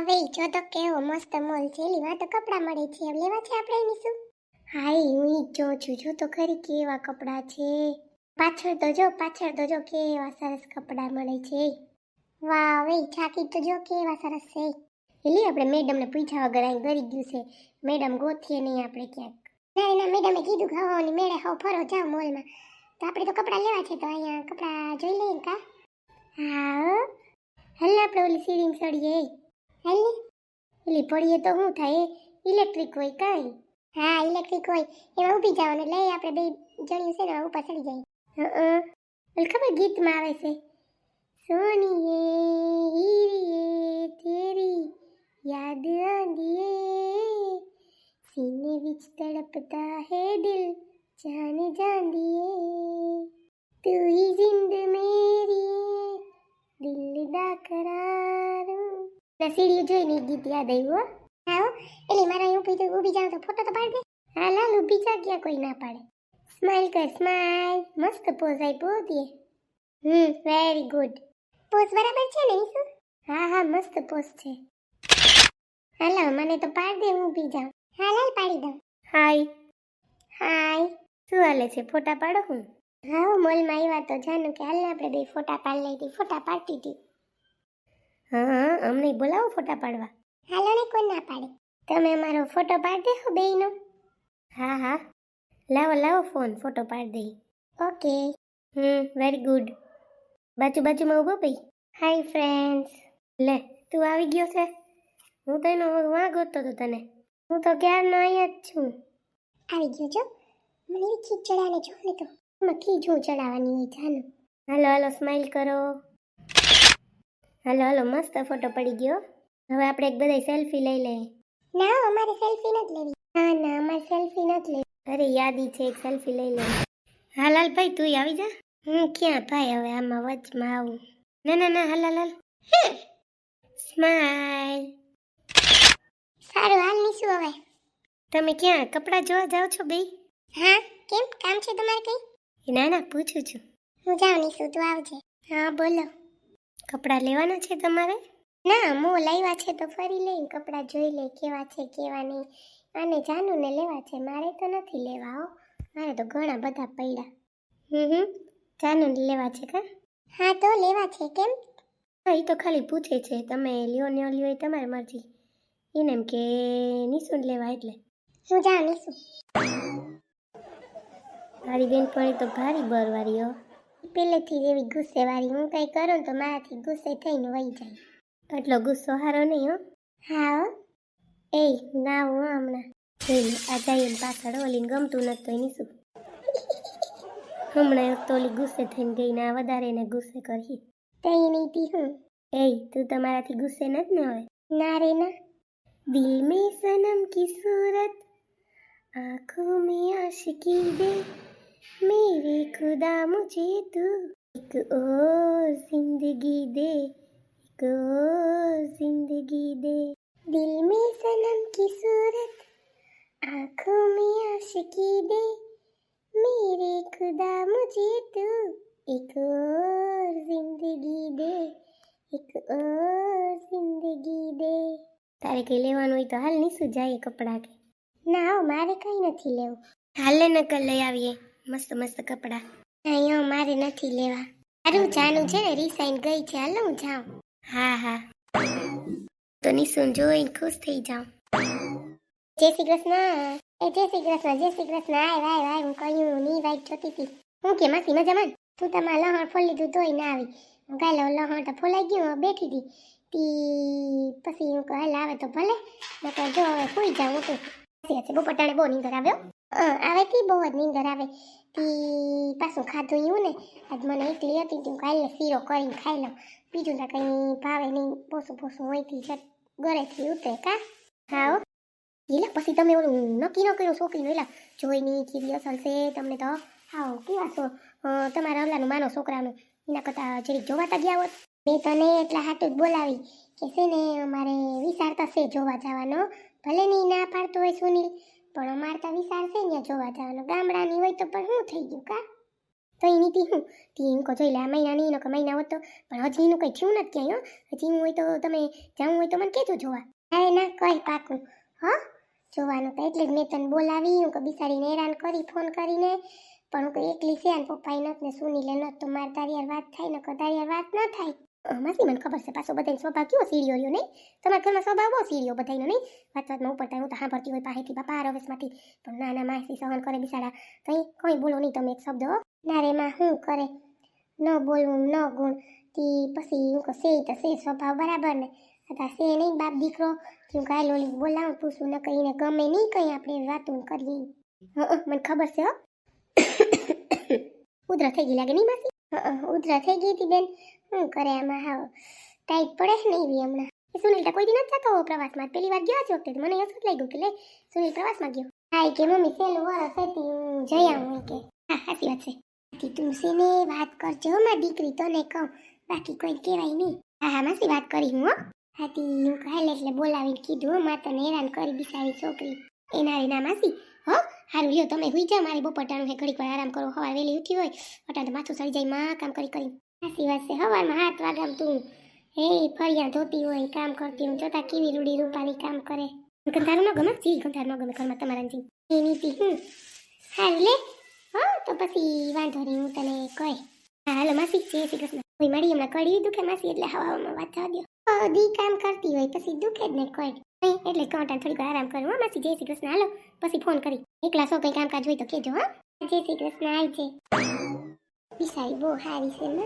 Wei જો તો કેવો મસ્ત મોલ છે લીવા તો કપડા મળે છે એમ લેવા છે આપણે એની શું હાય હું ઈ જો છું જો તો ખરી કેવા કપડા છે પાછળ તો જો કેવા સરસ કપડા મળે છે વાહ વેઈ છાકી તો જો કેવા સરસ છે એલી આપણે મેડમને પૂછ્યા વગર અહીં ગરી ગયું છે મેડમ ગોતીએ નહીં આપણે ક્યાંક ના મેડમે કીધું ખાવાની મેળે હાવ ફરો જાવ મોલમાં તો આપણે તો કપડા લેવા છે તો અહીંયા કપડા જોઈ લઈએ કા હા હલ્લે આપણે ઓલી સીડીમ સડીએ હલ્લે એલી પડીએ તો શું થાય ઇલેક્ટ્રિક હોય કાંઈ હા ઇલેક્ટ્રિક હોય એમાં ઊભી જવાનું એટલે આપણે બે જણ્યું છે ને ઉપર ચડી જાય ઓલી ખબર ગીતમાં આવે છે સોનીએ હીરીએ તેરી યાદ આંદીએ सीने विच तड़पता है दिल जान जान दिए तू ही जिंद मेरी दिल दा करार સીડીઓ જોઈને ગીત યાદ આવ્યું હા એટલે મારા ઊભી જાવ તો ફોટો તો પાડ દે હા લાલ ઊભી જા ક્યાં કોઈ ના પાડે સ્માઈલ કર સ્માઈલ મસ્ત પોઝ આપ્યો દે વેરી ગુડ પોઝ બરાબર છે ને ઈસુ હા મસ્ત પોઝ છે હાલો મને તો પાડ દે ઊભી જાવ હા લાલ પાડી દઉં હાય શું હાલે છે ફોટા પાડો હું હા મોલમાં આવ્યા તો જાનું કે હાલ આપણે બે ફોટા પાડી લઈ ફોટા પાડતી હતી હા અમને બોલાવો ફોટા પાડવા હાલો ને કોઈ ના પાડે તમે અમારો ફોટો પાડી દેખો બેયનો હા લાવો ફોન ફોટો પાડી દઈ ઓકે વેરી ગુડ બાજુમાં ઊભો ભાઈ હાય ફ્રેન્ડ્સ લે તું આવી ગયો છે હું તો એનો વાં ગોતતો હતો તને હું તો ક્યારનો અહીંયા જ છું આવી ગયો છો મને એવી ખીચ ચડાવને જો ને તો એમાં ખીચ હું ચડાવવાની હોય જાનું હાલો સ્માઈલ કરો હાલો મસ્ત ફોટો પડી ગયો હવે આપણે એક બધાય સેલ્ફી લઈ લઈએ ના અમારે સેલ્ફી નથી લેવી ના અમારે સેલ્ફી નથી લેવી અરે યાદી છે એક સેલ્ફી લઈ લે હા લાલ ભાઈ તું આવી જા હું ક્યાં ભાઈ હવે આમાં વચમાં આવું ના હાલ સ્માઈલ સારું હાલ નીસું હવે તમે ક્યાં કપડાં જોવા જાઓ છો બે હા કેમ કામ છે તમારે કઈ ના પૂછું છું હું જાઉં નીસું તું આવજે હા બોલો કપડાં લેવાના છે તમારે ના મોલ આવ્યા છે તો ફરી લઈને કપડાં જોઈ લે કેવા છે કેવા નહીં અને જાનું ને લેવા છે મારે તો નથી લેવા હો મારે તો ઘણા બધા પડ્યા જાનું લેવા છે કા હા તો લેવા છે કેમ હા એ તો ખાલી પૂછે છે તમે લ્યો ને લ્યો એ તમારી મરજી એને એમ કે નિશુન લેવા એટલે હું જાઉં નિશુ મારી બેનપણી તો ભારી બરવારી હો પહેલેથી જ એવી ગુસ્સેવાળી હું કંઈ કરું તો મારાથી ગુસ્સે થઈને વહી જાય એટલો ગુસ્સો હારો નહીં હો હા હો એ ના હું હમણાં જોઈ આ જાય પાછળ ઓલીને ગમતું નથી તો નિશુ હમણાં તો ઓલી ગુસ્સે થઈને ગઈ ના વધારે એને ગુસ્સે કરી તઈ નીતિ હું તું તમારાથી ગુસ્સે નથી ને હવે ના રે ના दिल में सनम की सूरत आँखों में आशिकी दे मेरे खुदा मुझे तू एक और जिंदगी दे एक और जिंदगी दे दिल में सनम की सूरत आँखों में आशिकी दे मेरे खुदा मुझे तू एक और जिंदगी दे एक और जिंदगी दे તારે કઈ લેવાનું હોય તો હાલ નીસું જાય કપડાં કે ના મારે કઈ નથી લેવું હાલે નકલ લઈ આવીએ મસ્ત કપડાં અહીંયા મારે નથી લેવા સારું જાનું છે ને રિસાઈન ગઈ છે હાલ હું જાઉં હા તો નીસું જોઈને ખુશ થઈ જાઉં જય શ્રી કૃષ્ણ જય શ્રી કૃષ્ણ આય હું કહ્યું ની વાઈટ જોતી હતી હું કે માસી મજામાં તું તમારા લહણ ફોલી લીધું તોય ના આવી હું ગાય લહણ તો ફોલાઈ ગયું બેઠી હતી પછી હું હાલ આવે તો ભલે નકર જો હવે સુઈ જાઉં તો બપોટાણે બહુ નીંદર આવ્યો આવે તી બહુ જ નીંદર આવે તી પાછું ખાધું એવું ને આજ મને એકલી હતી તું કાલે શીરો કરીને ખાઈ લઉં બીજું તો કંઈ ભાવે નહીં પોસું હોયથી ગળેથી ઉતરે કા હા એલા પછી તમે ઓલું નક્કી ન કર્યું છોકરીનું એલા જોઈની કેવી અસલ છે તમને તો હાવ કેવા છો તમારા અવલાનું માનો છોકરાનું એના કરતાં જરીક જોવાતા ગયા હોત મેં તને એટલા હાટું જ બોલાવી કે છે ને અમારે વિચારતા છે જોવા જવાનો ભલે નહીં ના પાડતો હોય સુનિલ પણ અમારે તો વિચાર છે ને જોવા જવાનો ગામડાની હોય તો પણ શું થઈ ગયું કા તો એ નીતિ હું તી હું કહો જોઈ લે આ મહિના નહીં નો કે મહિના હોતો પણ હજી એનું કંઈ થયું નથી ક્યાંય હો હજી હું હોય તો તમે જાવું હોય તો મને કહેજો જોવા અરે ના કઈ પાકું હા જોવાનું તો એટલે જ મેં તને બોલાવી હું કે બિચારીને હેરાન કરી ફોન કરીને પણ હું કે એકલી છે અને પપ્પાએ નથી ને સુનીલે નથી તો મારે તારી યાર વાત થાય ને કે તારી યાર વાત ન થાય માસી મને ખબર છે પાછો બધાનો સ્વભાવ કેવો સીડીઓ રહ્યો નહીં તમારા ઘરમાં સ્વભાવ બહુ સીડીઓ બધાનો નહીં વાતમાં ઉપર થાય હું તો સાંભળતી હોય પાસેથી બાપા રવેશમાંથી પણ ના ના માસી સહન કરે બિચારા કંઈ બોલો નહીં તમે એક શબ્દ હો ના રે માં શું કરે ન બોલવું ન ગુણ તી પછી હું કહું છે તો છે સ્વભાવ બરાબર ને હતા છે નહીં બાપ દીકરો હું કાંઈ લોલી બોલાવું પૂછું ન કહીને ગમે નહીં કંઈ આપણે વાતો કરીએ મને ખબર છે હો ઉધરા થઈ ગઈ લાગે નહીં માસી ઉધરા થઈ ગઈ હતી બેન શું કરે આમાં હાવ ટાઈટ પડે ને એવી હમણાં એ સુનિલ કોઈ દી નથી જતો પ્રવાસમાં પેલી વાર ગયો જ વખતે મને એવું લાગ્યું કે લે સુનિલ પ્રવાસમાં ગયો હા કે મમ્મી સેલું વરસ હતી હું જઈ આવું કે હા સાચી વાત છે તું સીને વાત કરજો મારી દીકરી તને કહું બાકી કોઈ કહેવાય નહીં હા હા માસી વાત કરી હું હો હાથી હું કાલે એટલે બોલાવીને કીધું માં તને હેરાન કરી બિસારી છોકરી એના રે ના માસી હો હારું લ્યો તમે હુઈ જા મારી બપોટાનું હે ઘડીક વાર આરામ કરો હવાર વહેલી ઉઠી હોય અટાણ તો માથું સડી જાય માં કામ કરી સાચી વાત છે હવારમાં 7 વાગ્યામાં તું હે ફરિયા ધોતી હોય કામ કરતી હું જોતા કેવી રૂડી રૂપાલી કામ કરે ગંધારું ન ગમે જી ગંધારું ન ગમે ઘરમાં તમારા જી એ નીતિ હારું લે હા તો પછી વાંધો નહીં હું તને કહે હા હાલો માસી જય શ્રી કૃષ્ણ કોઈ મળી હમણાં કડી દુખે માસી એટલે હવામાં વાત થવા દો દી કામ કરતી હોય પછી દુખે જ ને કોઈ એટલે કાંટા થોડીક આરામ કરું હા માસી જય શ્રી કૃષ્ણ હાલો પછી ફોન કરી એકલા સો કંઈ કામકાજ હોય તો કહેજો હા જય શ્રી કૃષ્ણ આવજે બિસારી બહુ હારી છે ને